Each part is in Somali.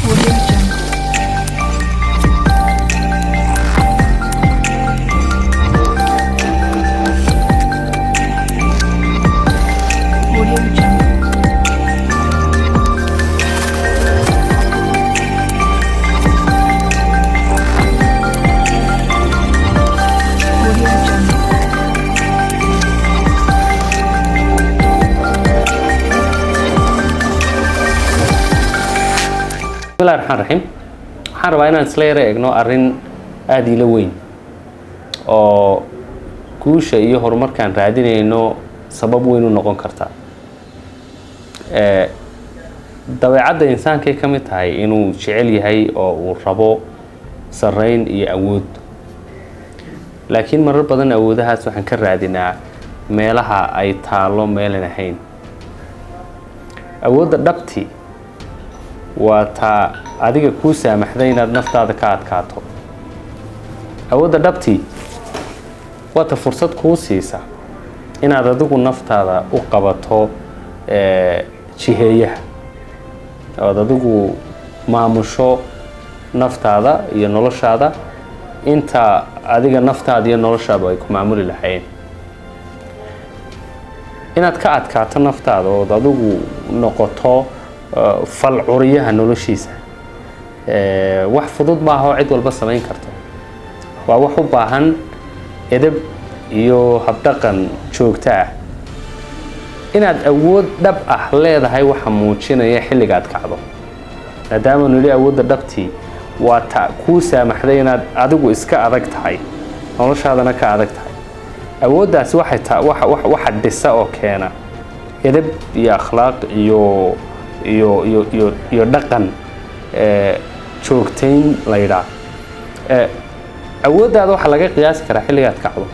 Audio Jungle. Audio Jungle. Audio Jungle. bismillahi raxmaan raxiim waxaan rabaa inaan isla yara eegno arrin aada ila weyn oo guusha iyo horumarkaan raadinayno sabab weyn u noqon karta dabeecadda insaankay ka mid tahay inuu jecel yahay oo uu rabo sarreyn iyo awood laakiin marar badan awoodahaas waxaan ka raadinaa meelaha ay taallo meelan ahayn awoodda dhabti waa taa adiga kuu saamaxday inaad naftaada ka adkaato awoodda dhabtii waa ta fursad kuu siisa inaad adigu naftaada u qabato jiheeyaha oad adigu maamusho naftaada iyo noloshaada inta adiga naftaada iyo noloshaadu ay ku maamuli lahayn inaad ka adkaato naftaada ood adigu noqoto fal curiyaha noloshiisa wax fudud maaha oo cid walba samayn karto waa wax u baahan edeb iyo habdhaqan joogto ah inaad awood dhab ah leedahay waxa muujinaya xilligaad kacdo maadaama nidhi awoodda dhabtii waa ta kuu saamaxday inaad adigu iska adag tahay noloshaadana ka adag tahay awooddaasi waxa dhisa oo keena edeb iyo akhlaaq iyo dhaqan joogtayn la yidhaah awooddaada waxaa laga qiyaasi karaa xilligaad kacdo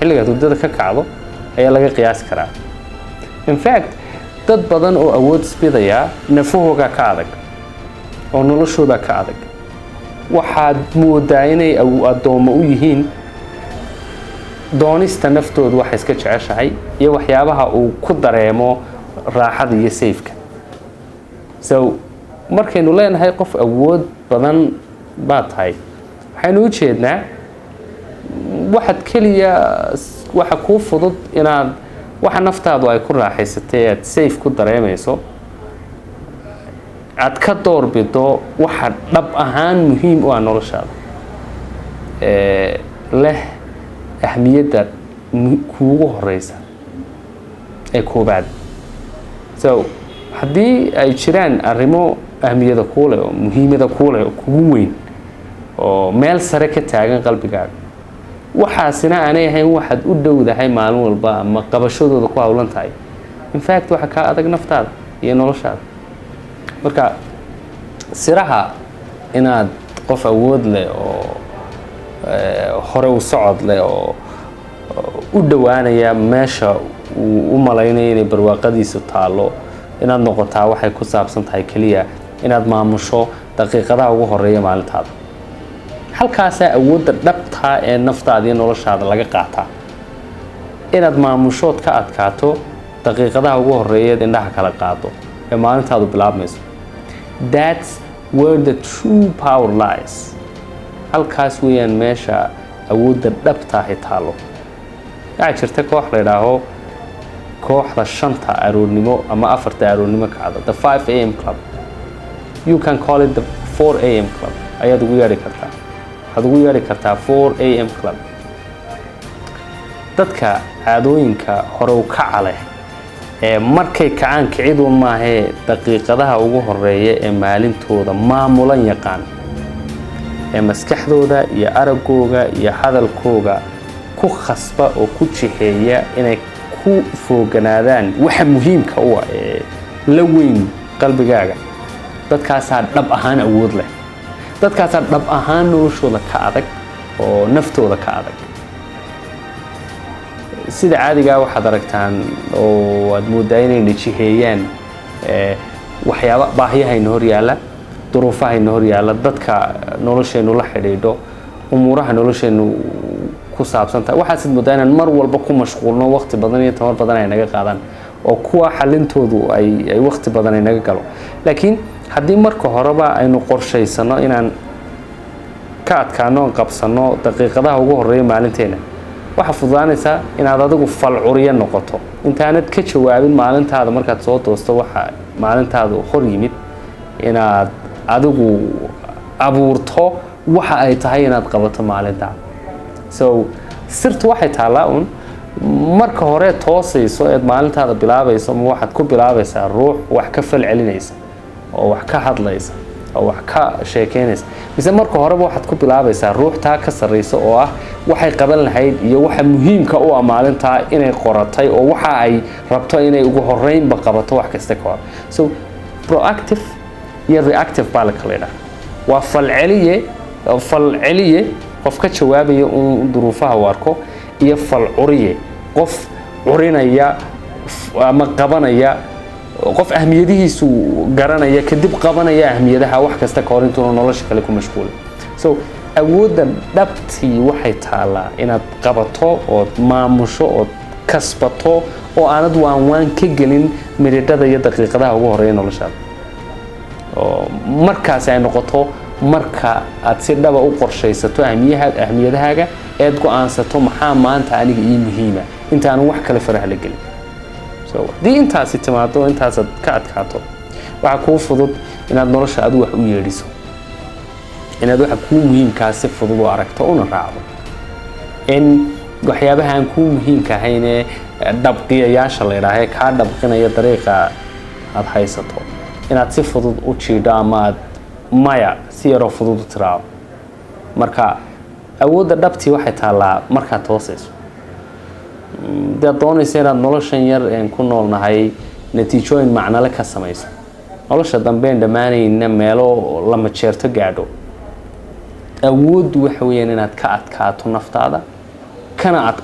xilligaad hurdada ka kacdo ayaa laga qiyaasi karaa infact dad badan oo awood isbidayaa nafahoogaa ka adag oo noloshooda ka adag waxaad moodaa inay addoommo u yihiin doonista naftoodu waxay iska jeceshahay iyo waxyaabaha uu ku dareemo raaxada iyo sayfka so markaynu leenahay qof awood badan baa tahay waxaynu u jeednaa waxaad keliya waxa kuu fudud inaad waxa naftaadu ay ku raaxaysatay aad sayf ku dareemayso aad ka doorbido waxa dhab ahaan muhiim u ah noloshaada leh ahmiyadda kuugu horeysa ee koobaad so haddii ay jiraan arrimo ahmiyada kuuleh oo muhiimada kuuleh oo kugu weyn oo meel sare ka taagan qalbigaaga waxaasina aanay ahayn waxaad u dhowdahay maalin walba ama qabashadooda ku hawlan tahay infact waxa kaa adag naftaada iyo noloshaada marka siraha inaad qof awood leh oo hore u socod leh oo u dhowaanaya meesha uu u malaynaya inay barwaaqadiisu taallo inaad noqotaa waxay ku saabsan tahay keliya inaad maamusho daqiiqadaha ugu horeeya maalintaada halkaasaa awoodda dhabtaa ee naftaada iyo noloshaada laga qaataa inaad maamushood ka adkaato daqiiqadaha ugu horeeyaed indhaha kala qaado ee maalintaadu bilaabmayso that's where the true power lies halkaas weeyaan meesha awoodda dhabtaahi taallo waxaa jirta koox la yidhaaho kooxda 5 aroornimo ama 4 aroornimo kacda the 5 am club you can call it the 4 am club ayaad ugu yeedhi kartaa waxaad ugu yeedhi kartaa 4 am club dadka caadooyinka hore u kaca leh ee markay kacaan kiciduun maahee daqiiqadaha ugu horeeya ee maalintooda maamulan yaqaan ee maskaxdooda iyo aragooga iyo hadalkooga ku khasba oo ku jiheeya inay ku fooganaadaan waxa muhiimka u ah ee la weyn qalbigaaga dadkaasaa dhab ahaan awood leh dadkaasaa dhab ahaan noloshooda ka adag oo naftooda ka adag sida caadigaa waxaad aragtaan oo aad moodaa inayna jiheeyaan waxyaaba baahiyahayna hor yaalla duruufahayna hor yaalla dadka nolosheennu la xidhiidho umuuraha nolosheennu ku saabsan tahay waxaasid moodaa inaan mar walba ku mashquulno waqti badan iyo tamar badan ay naga qaadaan oo kuwa xalintoodu ay waqti badan inaga galo. laakiin haddii marka horeba aynu qorshaysano inaan ka adkaano qabsano daqiiqadaha ugu horeeya maalinteena, waxa fududaanaysa inaad adigu falcuriye noqoto intaanad ka jawaabin maalintaada. markaad soo toosto waxa maalintaada hor yimid, inaad adigu abuurto waxa ay tahay inaad qabato maalintaada. so sirtu waxay taallaa un marka hore toosayso eed maalintaada bilaabayso, ma waxaad ku bilaabaysaa ruux wax ka falcelinaysa oo wax ka hadlaysa oo wax ka sheekeynaysa, mise marka horeba waxaad ku bilaabaysaa ruux taa ka sarreysa oo ah waxay qaban lahayd iyo waxa muhiimka u ah maalintaa inay qoratay oo waxa ay rabto inay ugu horeynba qabato wax kasta ka hor. so proactive iyo reactive baa la kala yidhaha. waa falceliye qof ka jawaabaya duruufaha u arko, iyo falcuriye qof curinaya ama qabanaya, qof ahmiyadihiisu garanaya kadib qabanaya ahmiyadaha wax kasta ka hor intuuna nolosha kale ku mashquulin. so awoodda dhabtii waxay taallaa inaad qabato ood maamusho ood kasbato oo aanad waan ka gelin miridhada iyo daqiiqadaha ugu horeeya noloshaada. oo markaas ay noqoto marka aad si dhaba u qorshaysato ahmiyadahaaga eed go'aansato maxaa maanta aniga ii muhiima intaan wax kale faraha la gelin. so haddii intaasi timaado, intaasaad ka adkaato, waxa kuu fudud inaad nolosha adigu wax u yeedhiso, inaad waxa kuu muhiimkaa si fudud u aragto una raacdo, in waxyaabaha aan kuu muhiimka ahaynee dhabqiyayaasha la yidhaahee kaa dhabqinaya dariiqa aad haysato inaad si fudud u jiidho ama aad maya si yaroo fudud u tiraado. marka awoodda dhabtii waxay taallaa markaad toosayso. hadaad doonaysa inaad noloshan yar een ku noolnahay natiijooyin macnale ka samayso, nolosha dambeen dhammaanayna meelo lama jeerto gaadho, awooddu waxa weeyaan inaad ka adkaato naftaada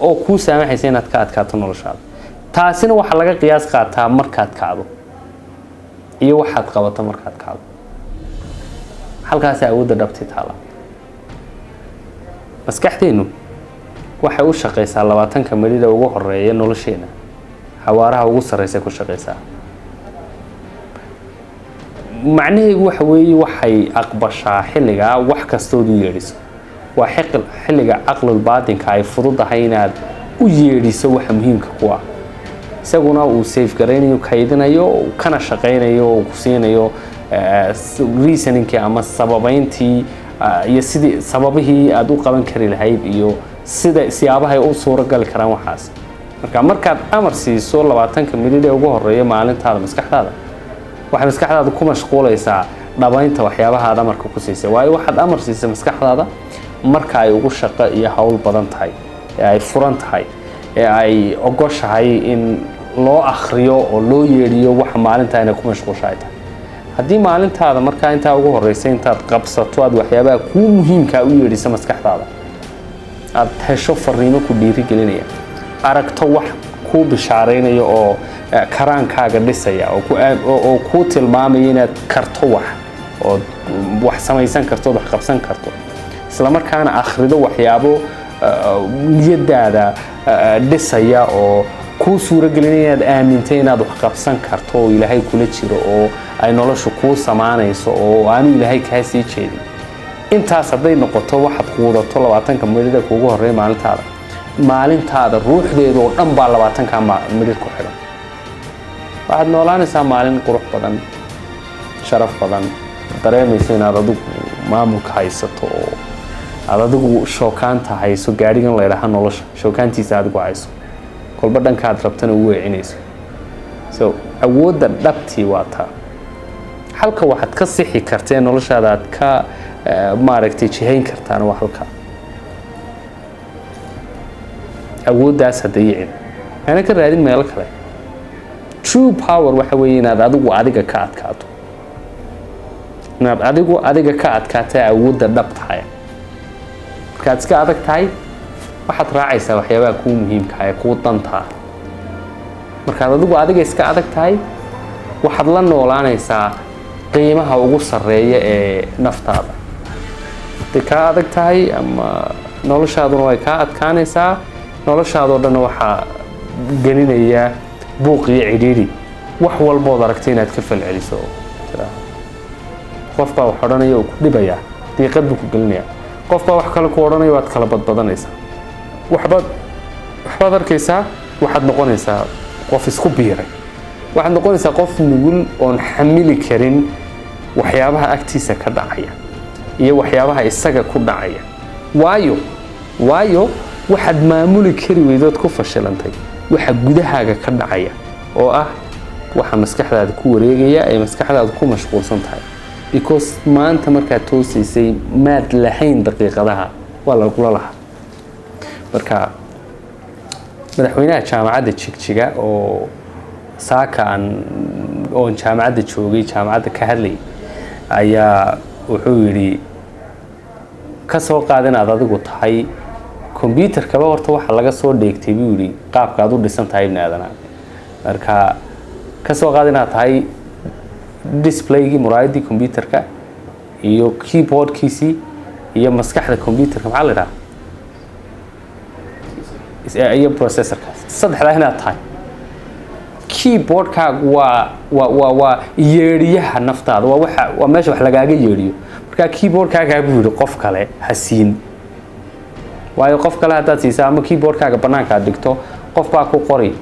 oo kuu saamaxaysa inaad ka adkaato noloshaada. taasina waxaa laga qiyaas qaataa markaad kacdo iyo waxaad qabato markaad kacdo. halkaas awoodda dhabti taala. maskaxdeenu waxay u shaqeysaa 20 milida ugu horeeya nolosheena, xawaaraha ugu sareysa ku shaqeysaa. macnaheedu waxa weeye waxay aqbashaa xilliga wax kastood u yeedhiso. waa xilliga caqlul baatinka ay fududahay inaad u yeedhiso waxa muhiimka ku ah, isaguna uu safe garaynayo, kaydinayo, kana shaqeynayo oo ku siinayo reasoningkii ama sababeyntii iyo sidii sababihii aad u qaban kari lahayd iyo sida siyaabahay u suuro gali karaan waxaas. markaad amar siiso 20 milid ee ugu horeeya maalintaada maskaxdaada, waxay maskaxdaada ku mashquulaysaa dhabaynta waxyaabaha aad amarka ku siisay. waayo waxaad amar siisay maskaxdaada marka ay ugu shaqo iyo hawl badan tahay, ee ay furan tahay, ee ay ogoshahay in loo akhriyo oo loo yeedhiyo waxa maalintaa inay ku mashquushahay tahay. haddii maalintaada markaa intaa ugu horeysay intaad qabsato aad waxyaabaha kuu muhiimkaa u yeedhiso maskaxdaada, aad hesho fariimo ku dhiirigelinaya, aragto wax kuu bishaaraynaya oo karaankaaga dhisaya oo kuu tilmaamaya inaad karto oo wax samaysan karto, wax qabsan karto, isla markaana akhrido waxyaabo niyadaada dhisaya oo kuu suuro gelinaya inaad aamintay inaad wax qabsan karto oo ilaahay kula jiro oo ay noloshu kuu samaanayso oo aanu ilaahay kaa sii jeedin. intaas hadday noqoto waxaad quudato 20 milida kuugu horeeya maalintaada ruuxdeedu oo dhan baa 20 milid ku xidhan. waxaad noolaanaysaa maalin qurux badan, sharaf badan, dareemayso inaad adigu maamulka haysato oo aad adigu shookaanta hayso, gaadhigan la yidhaaha nolosha shookaantiisa adigu hayso, kolba dhankaad rabtana u weecinayso. so awoodda dhabtii waa taa. halka waxaad ka sixi kartee noloshaada aad ka maaragtay jihayn kartaan waa halka. awooddaas hadda yicin ana ka raadin meel kale. true power waxa weeye inaad adiga ka adkaato, inaad adiga ka adkaato awoodda dhabtahay. markaad iska adag tahay waxaad raacaysaa waxyaabaha kuu muhiimka ah ee kuu dantaa. markaad adiga iska adag tahay waxaad la noolaanaysaa qiimaha ugu sarreeya ee naftaada. haday kaa adag tahay ama noloshaaduna way kaa adkaanaysaa, noloshaadoo dhan waxaa gelinaya buuq iyo cidhiidhi wax walbood aragtay inaad ka falceliso qof baa wax odhanaya oo ku dhibayaa diiqad buu ku gelinayaa qof baa wax kale ku odhanaya waad kala badbadanaysaa waxbaad arkaysaa waxaad noqonaysaa qof isku biiray waxaad noqonaysaa qof nugul oon xamili karin waxyaabaha agtiisa ka dhacaya iyo waxyaabaha isaga ku dhacaya waayo waxaad maamuli kari weydood ku fashilantay waxa gudahaaga ka dhacaya oo ah waxa maskaxdaada ku wareegaya ay maskaxdaada ku mashquulsan tahay because maanta markaad toosaysay maad lahayn daqiiqadaha waa lagula lahaa marka madaxweynaha jaamacadda jigjiga oo saaka oon jaamacadda joogay jaamacadda ka hadlayay ayaa wuxuu yidhi ka soo qaad inaad adigu tahay combyuutarkaba horta waxa laga soo dheegtay buu yidhi qaabka aad u dhisan tahay ibni aadana marka ka soo qaad inaad tahay displaygii muraayadii combyuutarka iyo keyboardkiisii iyo maskaxda combyuutarka maxaa la dhahaa iyo processorkaas saddexdaa inaad tahay keyboardkaagu waa yeedhiyaha naftaada waa meesha wax lagaaga yeedhiyo markaa keyboardkaagaa buu yidhi qof kale ha siin waayo qof kale haddaad siisaa ama keyboardkaaga bannaanka aad dhigto qof baa ku qori